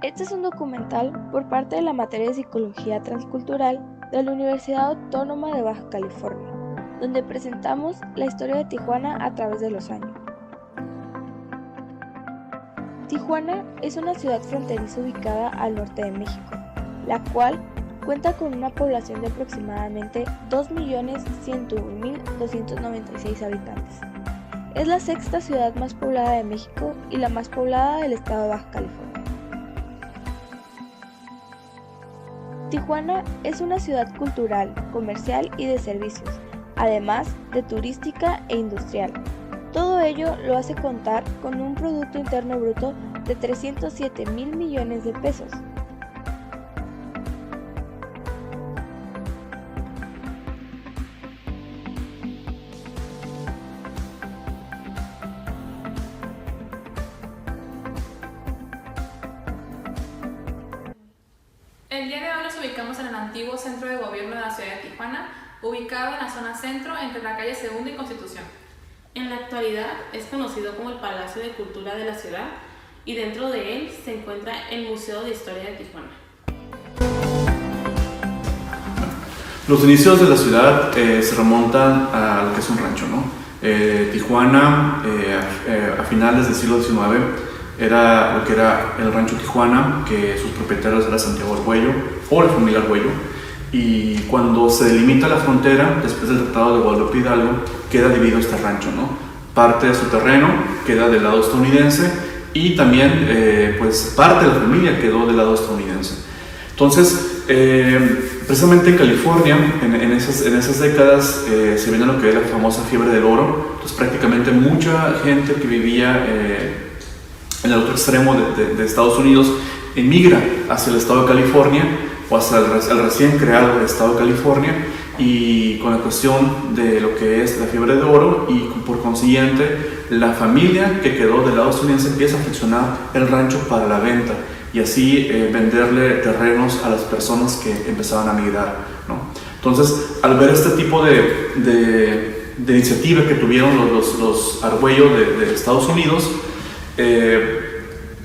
Este es un documental por parte de la materia de Psicología Transcultural de la Universidad Autónoma de Baja California, donde presentamos la historia de Tijuana a través de los años. Tijuana es una ciudad fronteriza ubicada al norte de México, la cual cuenta con una población de aproximadamente 2.101.296 habitantes. Es la sexta ciudad más poblada de México y la más poblada del estado de Baja California. Tijuana es una ciudad cultural, comercial y de servicios, además de turística e industrial. Todo ello lo hace contar con un Producto Interno Bruto de 307,000 millones de pesos. El día de hoy nos ubicamos en el antiguo centro de gobierno de la ciudad de Tijuana, ubicado en la zona centro entre la calle Segunda y Constitución. En la actualidad es conocido como el Palacio de Cultura de la ciudad y dentro de él se encuentra el Museo de Historia de Tijuana. Los inicios de la ciudad se remontan a lo que es un rancho, ¿no? Tijuana, a finales del siglo XIX, era lo que era el rancho Tijuana, que sus propietarios era Santiago Argüello o la familia Argüello. Y cuando se delimita la frontera, después del Tratado de Guadalupe Hidalgo, queda dividido este rancho, ¿no? Parte de su terreno queda del lado estadounidense y también pues parte de la familia quedó del lado estadounidense. Entonces, precisamente en California, en esas décadas, se viene lo que era la famosa fiebre del oro. Entonces prácticamente mucha gente que vivía en el otro extremo de Estados Unidos emigra hacia el estado de California o hacia el recién creado estado de California, y con la cuestión de lo que es la fiebre de oro, y por consiguiente la familia que quedó del lado estadounidense empieza a fraccionar el rancho para la venta y así venderle terrenos a las personas que empezaban a migrar, ¿no? Entonces, al ver este tipo de iniciativa que tuvieron los Argüello de Estados Unidos,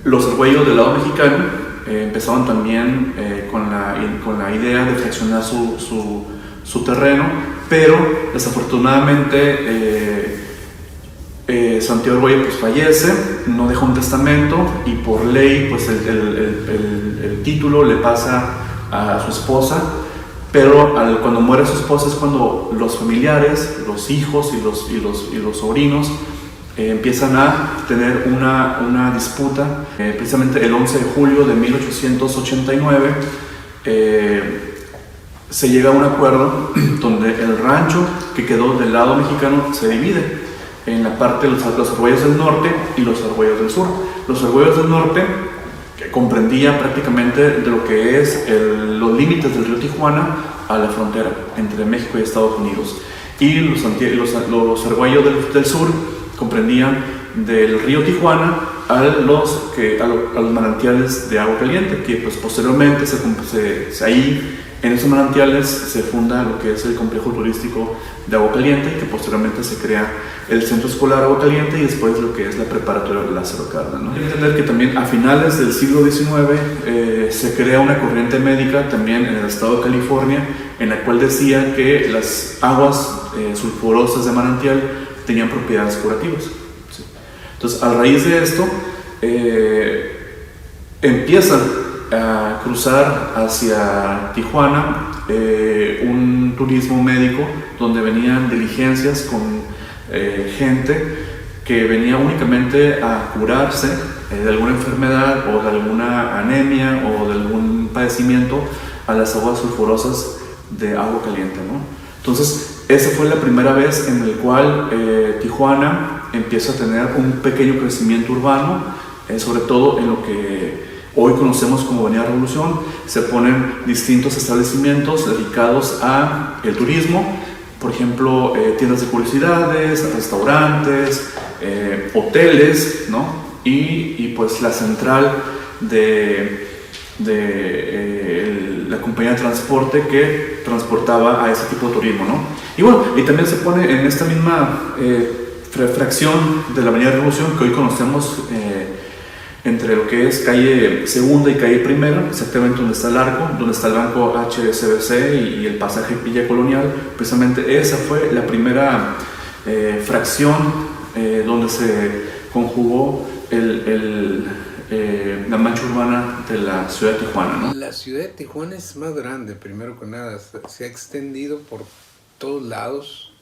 los Argüello del lado mexicano empezaron también con la idea de fraccionar su terreno, pero desafortunadamente Santiago Argüello pues fallece, no deja un testamento y por ley pues el título le pasa a su esposa, pero cuando muere su esposa es cuando los familiares, los hijos y los sobrinos empiezan a tener una disputa. Precisamente el 11 de julio de 1889 se llega a un acuerdo donde el rancho que quedó del lado mexicano se divide en la parte de los Argüellos del norte y los Argüellos del sur. Los Argüellos del norte, que comprendía prácticamente de lo que es los límites del río Tijuana a la frontera entre México y Estados Unidos, y los Argüellos del sur comprendían del río Tijuana a los manantiales de agua caliente, que pues posteriormente ahí en esos manantiales se funda lo que es el complejo turístico de Agua Caliente, y que posteriormente se crea el centro escolar Agua Caliente y después lo que es la preparatoria de Lázaro Cárdenas, ¿no? Hay que entender que también a finales del siglo XIX se crea una corriente médica también en el estado de California, en la cual decía que las aguas sulfurosas de manantial tenían propiedades curativas, ¿sí? Entonces, a raíz de esto, empiezan a cruzar hacia Tijuana un turismo médico donde venían diligencias con gente que venía únicamente a curarse de alguna enfermedad o de alguna anemia o de algún padecimiento a las aguas sulfurosas de agua caliente, ¿no? Entonces, esa fue la primera vez en la cual Tijuana empieza a tener un pequeño crecimiento urbano, sobre todo en lo que hoy conocemos como Avenida Revolución. Se ponen distintos establecimientos dedicados al turismo, por ejemplo, tiendas de curiosidades, restaurantes, hoteles, ¿no? Y pues la central de la compañía de transporte que transportaba a ese tipo de turismo, ¿no? Y bueno, y también se pone en esta misma fracción de la Avenida Revolución que hoy conocemos entre lo que es calle Segunda y calle Primera, exactamente donde está el arco, donde está el banco HSBC y el pasaje Villa Colonial. Precisamente esa fue la primera fracción donde se conjugó la mancha urbana de la ciudad de Tijuana, ¿no? La ciudad de Tijuana es más grande, primero que nada, se ha extendido por todos lados,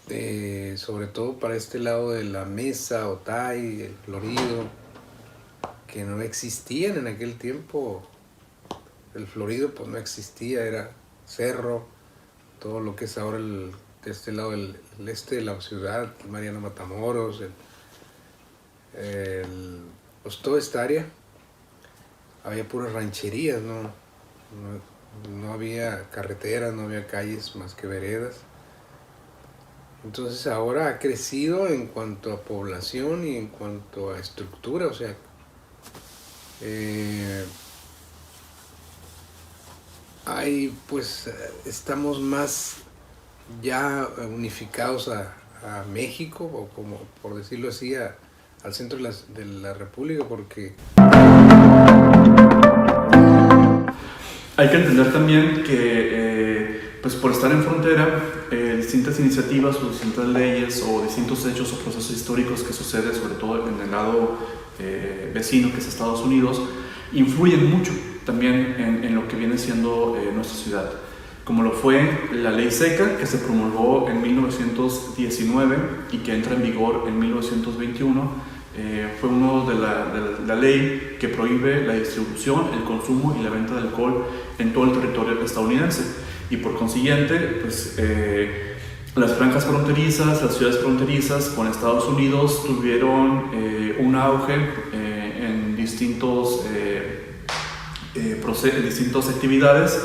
sobre todo para este lado de la Mesa, Otay, el Florido, que no existían en aquel tiempo. El Florido pues no existía, era cerro, todo lo que es ahora de este lado el este de la ciudad, Mariano Matamoros, pues toda esta área había puras rancherías, no había carreteras, no había calles más que veredas. Entonces ahora ha crecido en cuanto a población y en cuanto a estructura, o sea, estamos más ya unificados a México, o como por decirlo así, al centro de la República, porque hay que entender también que pues por estar en frontera, distintas iniciativas o distintas leyes o distintos hechos o procesos históricos que suceden, sobre todo en el lado vecino, que es Estados Unidos, influyen mucho también en lo que viene siendo nuestra ciudad, como lo fue la ley seca, que se promulgó en 1919 y que entra en vigor en 1921. Fue uno de la ley que prohíbe la distribución, el consumo y la venta de alcohol en todo el territorio estadounidense, y por consiguiente pues, las franjas fronterizas, las ciudades fronterizas con Estados Unidos tuvieron un auge en distintas actividades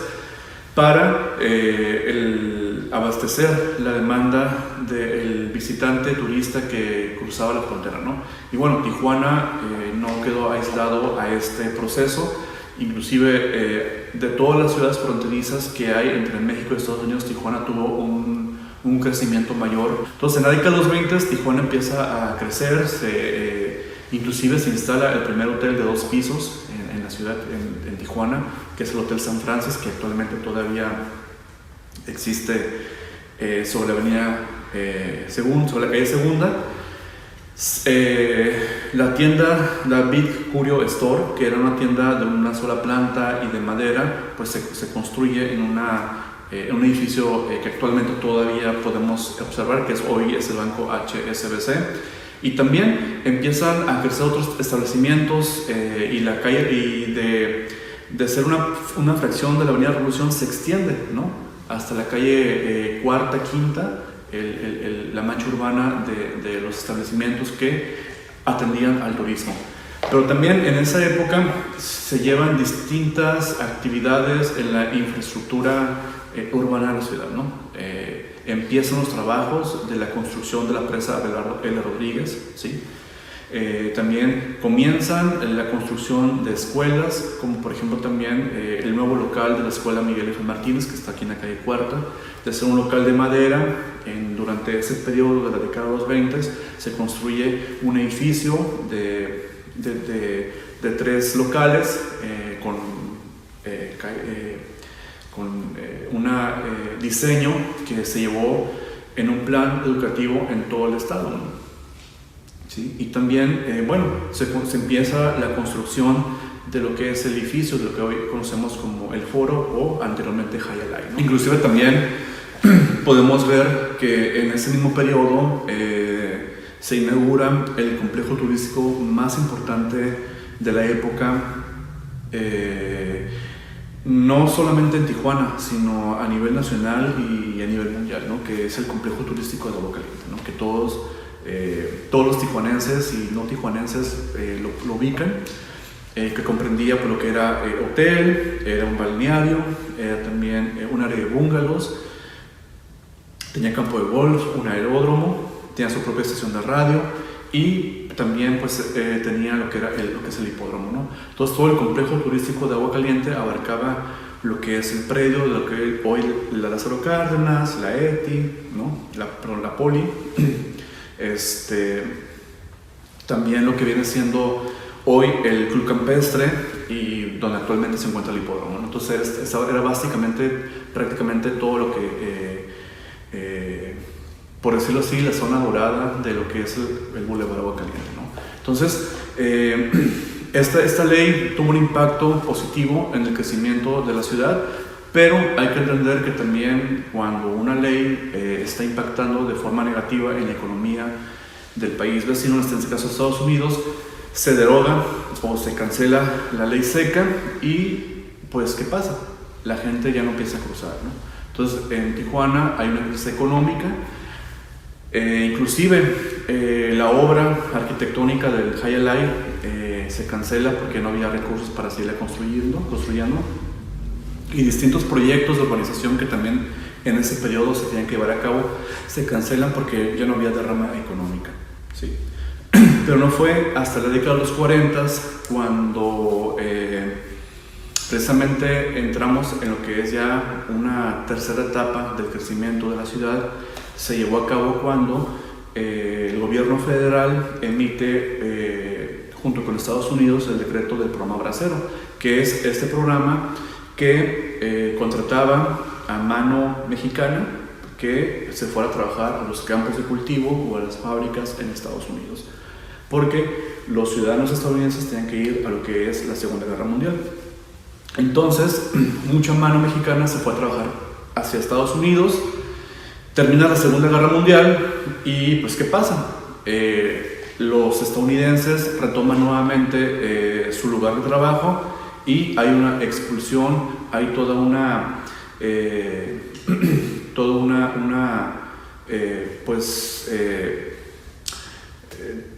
para abastecer la demanda del visitante turista que cruzaba la frontera, ¿no? Y bueno, Tijuana no quedó aislado a este proceso. Inclusive de todas las ciudades fronterizas que hay entre México y Estados Unidos, Tijuana tuvo un crecimiento mayor. Entonces en la década de los 20 Tijuana empieza a crecer, inclusive se instala el primer hotel de 2 pisos en la ciudad, en Tijuana, que es el Hotel San Francisco, que actualmente todavía existe sobre la avenida sobre la calle Segunda. La tienda David Curio Store, que era una tienda de una sola planta y de madera, pues se construye en un edificio que actualmente todavía podemos observar, que hoy es el banco HSBC. Y también empiezan a crecer otros establecimientos y la calle, y de ser una fracción de la avenida Revolución, se extiende, ¿no?, hasta la calle Cuarta, Quinta, la mancha urbana de los establecimientos que atendían al turismo. Pero también en esa época se llevan distintas actividades en la infraestructura urbana de la ciudad, ¿no? Empiezan los trabajos de la construcción de la presa Abelardo L. Rodríguez, ¿sí? También comienzan la construcción de escuelas, como por ejemplo también el nuevo local de la escuela Miguel F. Martínez, que está aquí en la calle Cuarta. De ser un local de madera, durante ese periodo de la década de los 20 se construye un edificio de 3 locales con un diseño que se llevó en un plan educativo en todo el estado, ¿no? ¿Sí? Y también, se empieza la construcción de lo que es el edificio, de lo que hoy conocemos como el Foro o anteriormente Hayalay, ¿no? Inclusive también podemos ver que en ese mismo periodo se inaugura el complejo turístico más importante de la época, no solamente en Tijuana, sino a nivel nacional y a nivel mundial, ¿no?, que es el complejo turístico de Agua Caliente, ¿no?, que todos los tijuanenses y no tijuanenses lo ubican, que comprendía por lo que era hotel, era un balneario, era también un área de bungalows, tenía campo de golf, un aeródromo, tenía su propia estación de radio y también pues, tenía lo que es el hipódromo, ¿no? Entonces todo el complejo turístico de Agua Caliente abarcaba lo que es el predio de lo que hoy la Lázaro Cárdenas, la ETI, ¿no?, la Poli, también lo que viene siendo hoy el Club Campestre y donde actualmente se encuentra el hipódromo, ¿no? Entonces era prácticamente todo lo que, por decirlo así, la zona dorada de lo que es el Boulevard Aguacaliente, ¿no? Entonces, esta ley tuvo un impacto positivo en el crecimiento de la ciudad, pero hay que entender que también cuando una ley está impactando de forma negativa en la economía del país vecino, en este caso Estados Unidos, se deroga o se cancela la ley seca y pues ¿qué pasa? La gente ya no empieza a cruzar, ¿no? Entonces en Tijuana hay una crisis económica, inclusive la obra arquitectónica del Jaya Alai se cancela porque no había recursos para seguirla construyendo, y distintos proyectos de urbanización que también en ese periodo se tenían que llevar a cabo se cancelan porque ya no había derrama económica, ¿sí? Pero no fue hasta la década de los 40 cuando precisamente entramos en lo que es ya una tercera etapa del crecimiento de la ciudad. Se llevó a cabo cuando el gobierno federal emite, junto con Estados Unidos, el decreto del programa Bracero, que es este programa que contrataba a mano mexicana que se fuera a trabajar a los campos de cultivo o a las fábricas en Estados Unidos, porque los ciudadanos estadounidenses tenían que ir a lo que es la Segunda Guerra Mundial. Entonces, mucha mano mexicana se fue a trabajar hacia Estados Unidos, termina la Segunda Guerra Mundial y pues ¿qué pasa? Los estadounidenses retoman nuevamente su lugar de trabajo y hay una expulsión, hay toda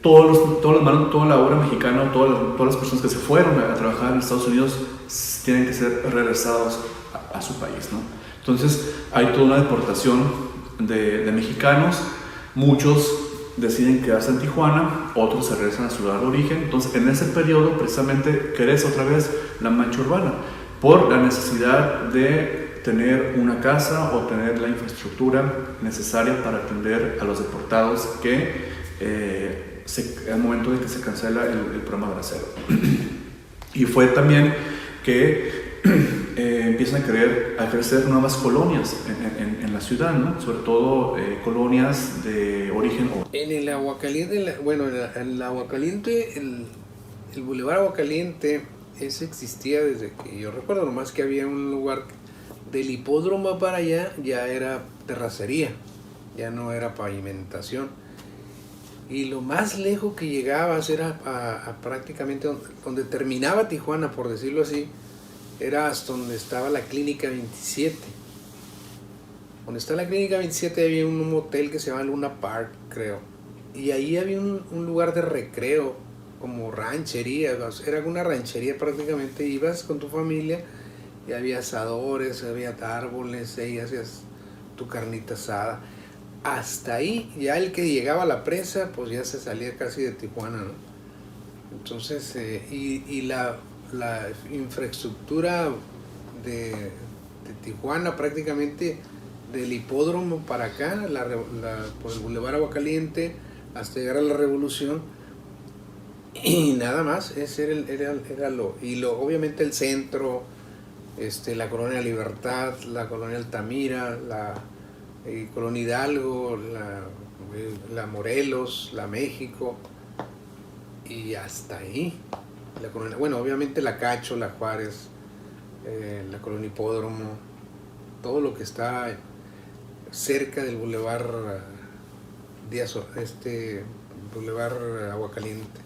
toda la obra mexicana, todas las personas que se fueron a trabajar en Estados Unidos tienen que ser regresados a su país, ¿no? Entonces hay toda una deportación de mexicanos, muchos deciden quedarse en Tijuana, otros se regresan a su lugar de origen. Entonces en ese periodo precisamente crece otra vez la mancha urbana por la necesidad de tener una casa o tener la infraestructura necesaria para atender a los deportados que al momento de que se cancela el programa Bracero. Y fue también que empiezan a crecer nuevas colonias en la ciudad, ¿no? Sobre todo colonias de origen. En el Aguacaliente, en el Aguacaliente, el Boulevard Aguacaliente, ese existía desde que yo recuerdo, nomás que había un lugar del hipódromo para allá, ya era terracería, ya no era pavimentación. Y lo más lejos que llegabas era a prácticamente donde terminaba Tijuana, por decirlo así, era hasta donde estaba la Clínica 27. Donde está la Clínica 27 había un motel que se llama Luna Park, creo. Y ahí había un lugar de recreo, como ranchería, era una ranchería prácticamente. Ibas con tu familia y había asadores, había árboles, ahí hacías tu carnita asada. Hasta ahí, ya el que llegaba a la presa, pues ya se salía casi de Tijuana, ¿no? Entonces, y la infraestructura de Tijuana prácticamente del hipódromo para acá, por el Boulevard Aguacaliente, hasta llegar a la Revolución, y nada más, ese era obviamente el centro, la Colonia Libertad, la Colonia Altamira, la Colonia Hidalgo, la Morelos, la México, y hasta ahí. La colonia, obviamente la Cacho, la Juárez, la Colonia Hipódromo, todo lo que está cerca del Boulevard Boulevard Aguacaliente.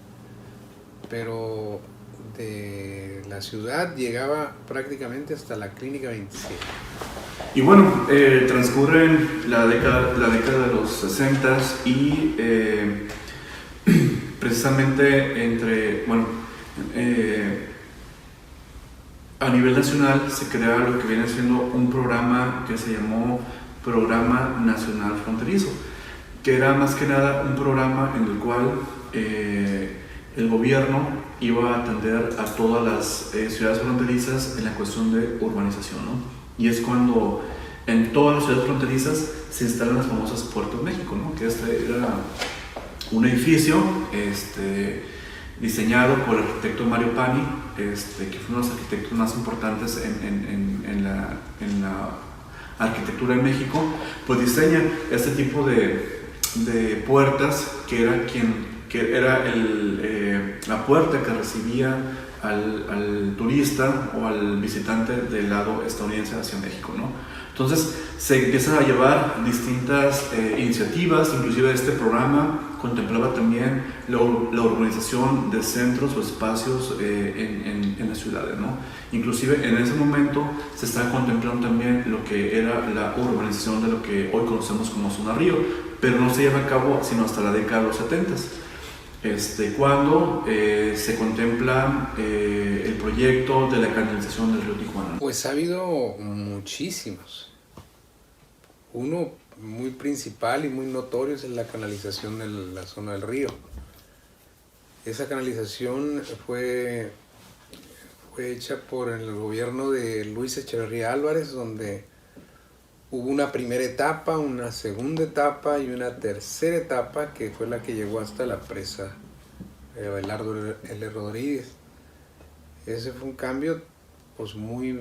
Pero de la ciudad llegaba prácticamente hasta la Clínica 27. Y bueno, transcurren la década de los 60 y precisamente a nivel nacional se crea lo que viene siendo un programa que se llamó Programa Nacional Fronterizo, que era más que nada un programa en el cual el gobierno iba a atender a todas las ciudades fronterizas en la cuestión de urbanización, ¿no? Y es cuando en todas las ciudades fronterizas se instalan las famosas Puerto México, ¿no? Que era un edificio diseñado por el arquitecto Mario Pani, que fue uno de los arquitectos más importantes en la arquitectura en México. Pues diseña este tipo de puertas, que era la puerta que recibía al turista o al visitante del lado estadounidense hacia México, ¿no? Entonces se empiezan a llevar distintas iniciativas, inclusive este programa contemplaba también la urbanización de centros o espacios en las ciudades, ¿no? Inclusive en ese momento se estaba contemplando también lo que era la urbanización de lo que hoy conocemos como Zona Río, pero no se lleva a cabo sino hasta la década de los 70s. Cuando se contempla el proyecto de la canalización del río Tijuana. Pues ha habido muchísimos. Uno muy principal y muy notorio es la canalización de la zona del río. Esa canalización fue hecha por el gobierno de Luis Echeverría Álvarez, donde hubo una primera etapa, una segunda etapa y una tercera etapa, que fue la que llegó hasta la presa Abelardo L. Rodríguez. Ese fue un cambio pues muy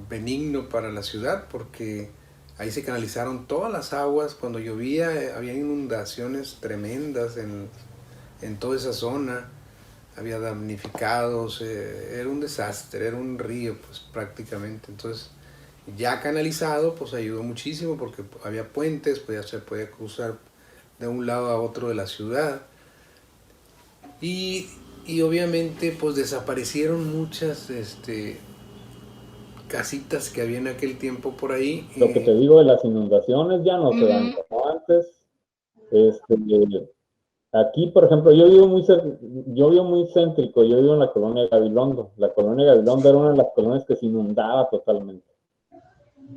benigno para la ciudad, porque ahí se canalizaron todas las aguas. Cuando llovía había inundaciones tremendas en toda esa zona, había damnificados, era un desastre, era un río pues prácticamente. Entonces ya canalizado pues ayudó muchísimo, porque había puentes, se podía cruzar de un lado a otro de la ciudad. Y obviamente pues desaparecieron muchas casitas que había en aquel tiempo por ahí. Lo que te digo de las inundaciones ya no se dan como antes. Aquí, por ejemplo, yo vivo muy céntrico, yo vivo en la colonia Gabilondo. La colonia Gabilondo era una de las colonias que se inundaba totalmente.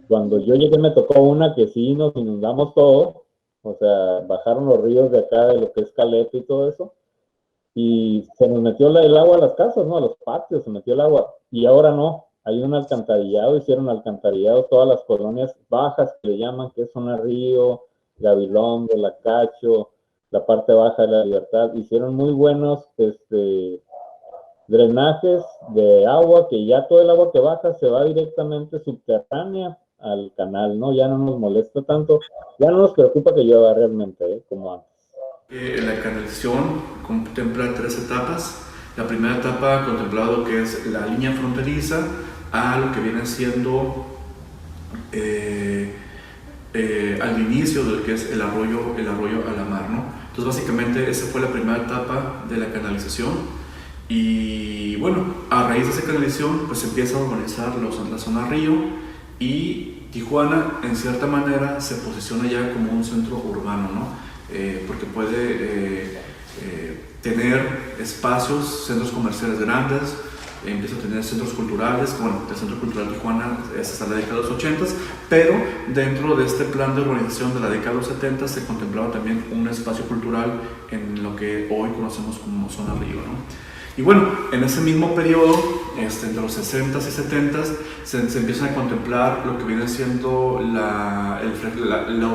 Cuando yo llegué me tocó una que sí nos inundamos todo, o sea, bajaron los ríos de acá, de lo que es Caleta y todo eso, y se nos metió el agua a las casas, ¿no? A los patios se metió el agua, y ahora no, hay un alcantarillado, hicieron alcantarillado todas las colonias bajas que le llaman, que es Zona Río, Gabilondo, Lacacho, la parte baja de la Libertad, hicieron muy buenos drenajes de agua, que ya todo el agua que baja se va directamente subterránea al canal, ¿no? Ya no nos molesta tanto, ya no nos preocupa que llueva realmente, como antes. La canalización contempla 3 etapas. La primera etapa contemplaba lo que es la línea fronteriza a lo que viene siendo al inicio de lo que es el arroyo a la mar, ¿no? Entonces básicamente esa fue la primera etapa de la canalización, y bueno, a raíz de esa canalización pues se empieza a urbanizar la zona río, y Tijuana en cierta manera se posiciona ya como un centro urbano, ¿no? Porque puede tener espacios, centros comerciales grandes, empieza a tener centros culturales. Bueno, el Centro Cultural Tijuana es hasta la década de los 80s, pero dentro de este plan de urbanización de la década de los 70s se contemplaba también un espacio cultural en lo que hoy conocemos como Zona Río, ¿no? Y bueno, en ese mismo periodo, entre los 60s y 70s, se empiezan a contemplar lo que viene siendo la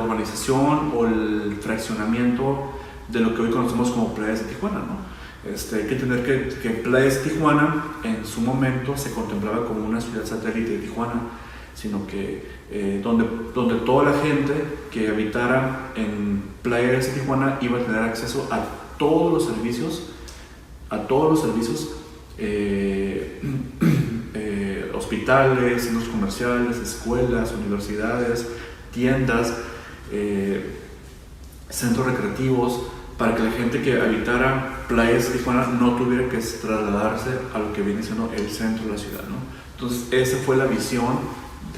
urbanización o el fraccionamiento de lo que hoy conocemos como Playas de Tijuana, ¿no? Hay que entender que Playas de Tijuana en su momento se contemplaba como una ciudad satélite de Tijuana, sino que donde toda la gente que habitara en Playas de Tijuana iba a tener acceso a todos los servicios, hospitales, centros comerciales, escuelas, universidades, tiendas, centros recreativos, para que la gente que habitara Playas de Tijuana no tuviera que trasladarse a lo que viene siendo el centro de la ciudad, ¿no? Entonces esa fue la visión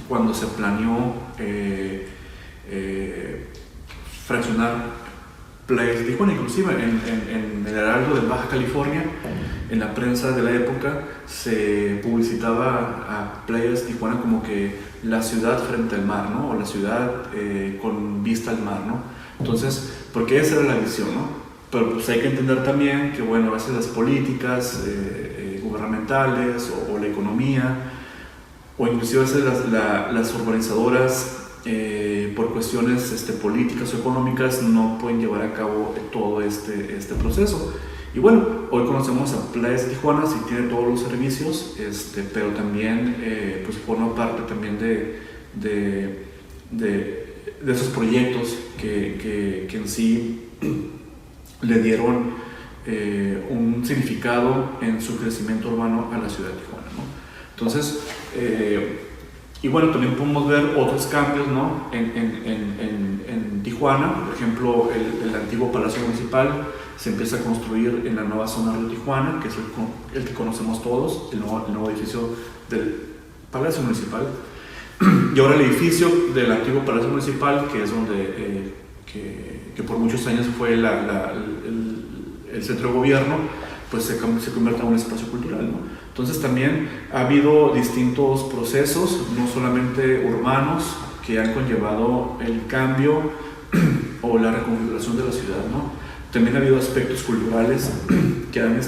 cuando se planeó fraccionar Playas de Tijuana. Inclusive en el Heraldo de Baja California, en la prensa de la época, se publicitaba a Playas de Tijuana como que la ciudad frente al mar, ¿no? O la ciudad con vista al mar, ¿no? Entonces, porque esa era la visión, ¿no? Pero pues hay que entender también que, bueno, a veces las políticas gubernamentales o la economía, o inclusive a veces las urbanizadoras por cuestiones políticas o económicas no pueden llevar a cabo todo este proceso. Y bueno, hoy conocemos a Playas de Tijuana, sí tiene todos los servicios, pero también pues forma parte también de esos proyectos que en sí le dieron un significado en su crecimiento urbano a la ciudad de Tijuana, ¿no? Entonces, y bueno, también podemos ver otros cambios, ¿no? en Tijuana. Por ejemplo, el antiguo Palacio Municipal se empieza a construir en la nueva zona de Tijuana, que es el que conocemos todos, el nuevo edificio del Palacio Municipal. Y ahora el edificio del antiguo Palacio Municipal, que es donde que por muchos años fue el centro de gobierno, pues se convierte en un espacio cultural, ¿no? Entonces también ha habido distintos procesos, no solamente urbanos, que han conllevado el cambio o la reconfiguración de la ciudad, ¿no? También ha habido aspectos culturales que han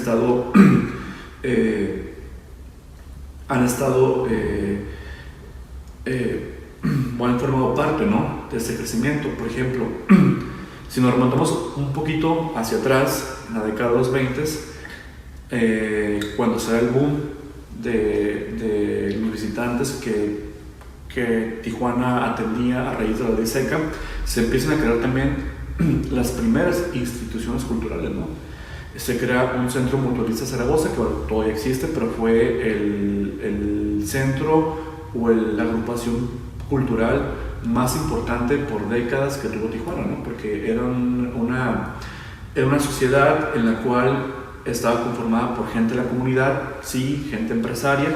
formado parte, ¿no?, de este crecimiento. Por ejemplo, si nos remontamos un poquito hacia atrás, en la década de los 20, cuando se da el boom de los visitantes que Tijuana atendía a raíz de la ley seca, se empiezan a crear también las primeras instituciones culturales, ¿no? Se crea un centro mutualista Zaragoza, que todavía existe, pero fue el centro o la agrupación cultural más importante por décadas que tuvo Tijuana, ¿no? Porque era una sociedad en la cual estaba conformada por gente de la comunidad, sí, gente empresaria,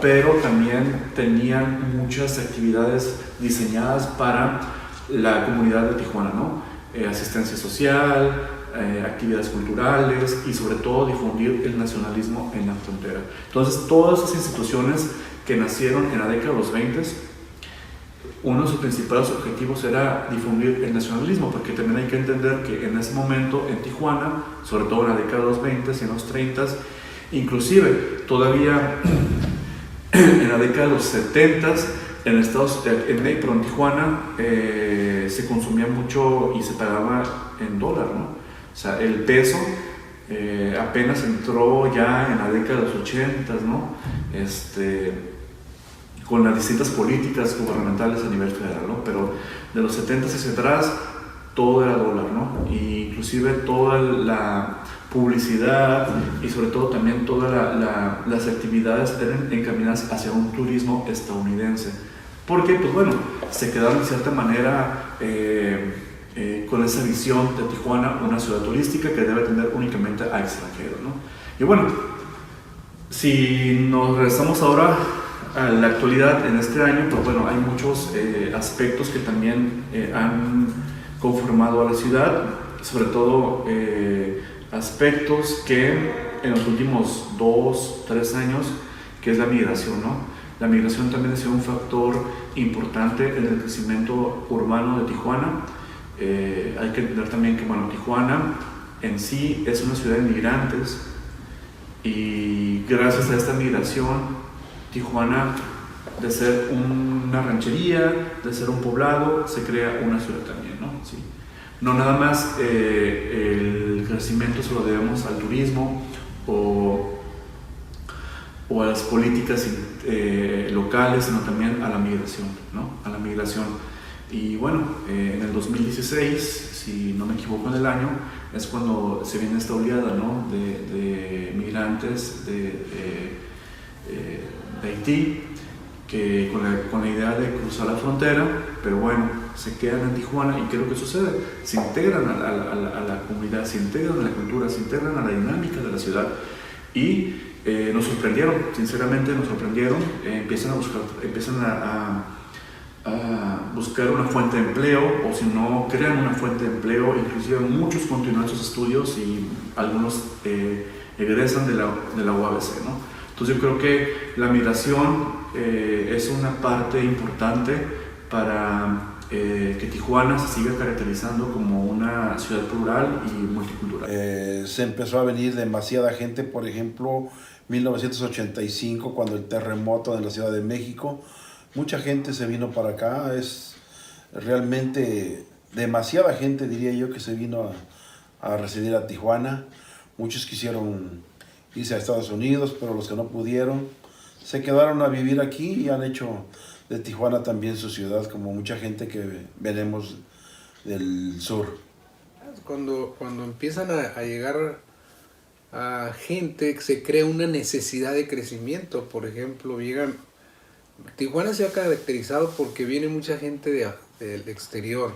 pero también tenían muchas actividades diseñadas para la comunidad de Tijuana, ¿no? Asistencia social, actividades culturales y sobre todo difundir el nacionalismo en la frontera. Entonces, todas esas instituciones que nacieron en la década de los 20, uno de sus principales objetivos era difundir el nacionalismo, porque también hay que entender que en ese momento en Tijuana, sobre todo en la década de los 20 y en los 30, inclusive todavía en la década de los 70, en Tijuana se consumía mucho y se pagaba en dólar, ¿no? O sea, el peso apenas entró ya en la década de los 80, ¿no? Con las distintas políticas gubernamentales a nivel federal, ¿no? Pero de los 70 hacia atrás todo era dólar, ¿no? Y inclusive toda la publicidad y sobre todo también todas las actividades eran encaminadas hacia un turismo estadounidense, porque pues bueno, se quedaron de cierta manera con esa visión de Tijuana, una ciudad turística que debe atender únicamente a extranjeros, ¿no? Y bueno, si nos regresamos ahora a la actualidad en este año, pues bueno, hay muchos aspectos que también han conformado a la ciudad, sobre todo aspectos que en los últimos 2-3 años, que es la migración, ¿no? La migración también ha sido un factor importante en el crecimiento urbano de Tijuana. Hay que entender también que, bueno, Tijuana en sí es una ciudad de migrantes y gracias a esta migración, Tijuana, de ser una ranchería, de ser un poblado, se crea una ciudad también, ¿no? Sí. No nada más el crecimiento se lo debemos al turismo o a las políticas locales, sino también a la migración, ¿no? A la migración. Y bueno, en el 2016, si no me equivoco en el año, es cuando se viene esta oleada, ¿no?, de migrantes de Haití, que con la idea de cruzar la frontera, pero bueno, se quedan en Tijuana. ¿Y qué es lo que sucede? Se integran a la comunidad, se integran a la cultura, se integran a la dinámica de la ciudad y nos sorprendieron, sinceramente nos sorprendieron. Empiezan a buscar una fuente de empleo, o si no, crean una fuente de empleo. Inclusive muchos continúan sus estudios y algunos egresan de la UABC, ¿no? Entonces yo creo que la migración es una parte importante para que Tijuana se siga caracterizando como una ciudad plural y multicultural. Se empezó a venir demasiada gente, por ejemplo, 1985, cuando el terremoto en la Ciudad de México, mucha gente se vino para acá. Es realmente demasiada gente, diría yo, que se vino a residir a Tijuana. Muchos quisieron irse a Estados Unidos, pero los que no pudieron se quedaron a vivir aquí y han hecho de Tijuana también su ciudad, como mucha gente que venimos del sur. Cuando empiezan a llegar a gente, se crea una necesidad de crecimiento. Por ejemplo, Tijuana se ha caracterizado porque viene mucha gente del exterior.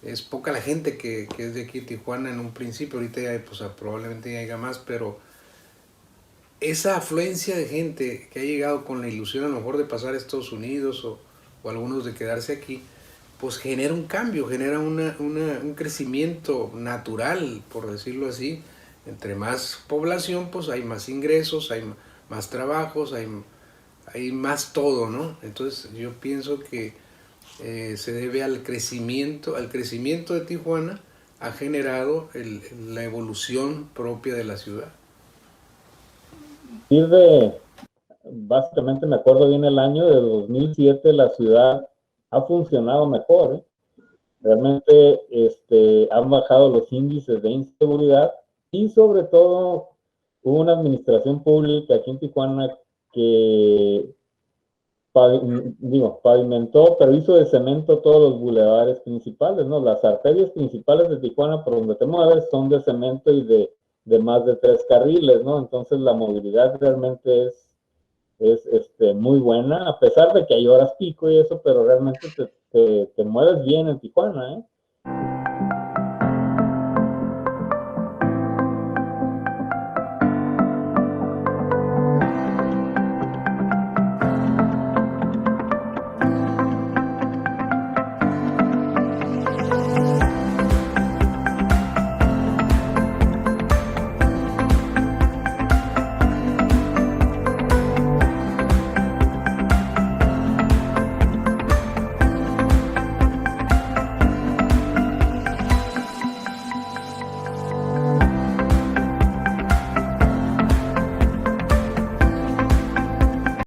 Es poca la gente que es de aquí, Tijuana, en un principio. Ahorita ya pues, probablemente ya haya más, pero esa afluencia de gente que ha llegado con la ilusión a lo mejor de pasar a Estados Unidos o algunos de quedarse aquí, pues genera un cambio, genera un crecimiento natural, por decirlo así. Entre más población, pues hay más ingresos, hay más trabajos, hay más todo, ¿no? Entonces yo pienso que se debe al crecimiento de Tijuana, ha generado la evolución propia de la ciudad. Básicamente me acuerdo bien el año de 2007, la ciudad ha funcionado mejor, ¿eh? Realmente han bajado los índices de inseguridad y sobre todo hubo una administración pública aquí en Tijuana que pavimentó, pero hizo de cemento todos los bulevares principales, ¿no? Las arterias principales de Tijuana por donde te mueves son de cemento y de más de 3 carriles, ¿no? Entonces la movilidad realmente es muy buena, a pesar de que hay horas pico y eso, pero realmente te mueves bien en Tijuana, ¿eh?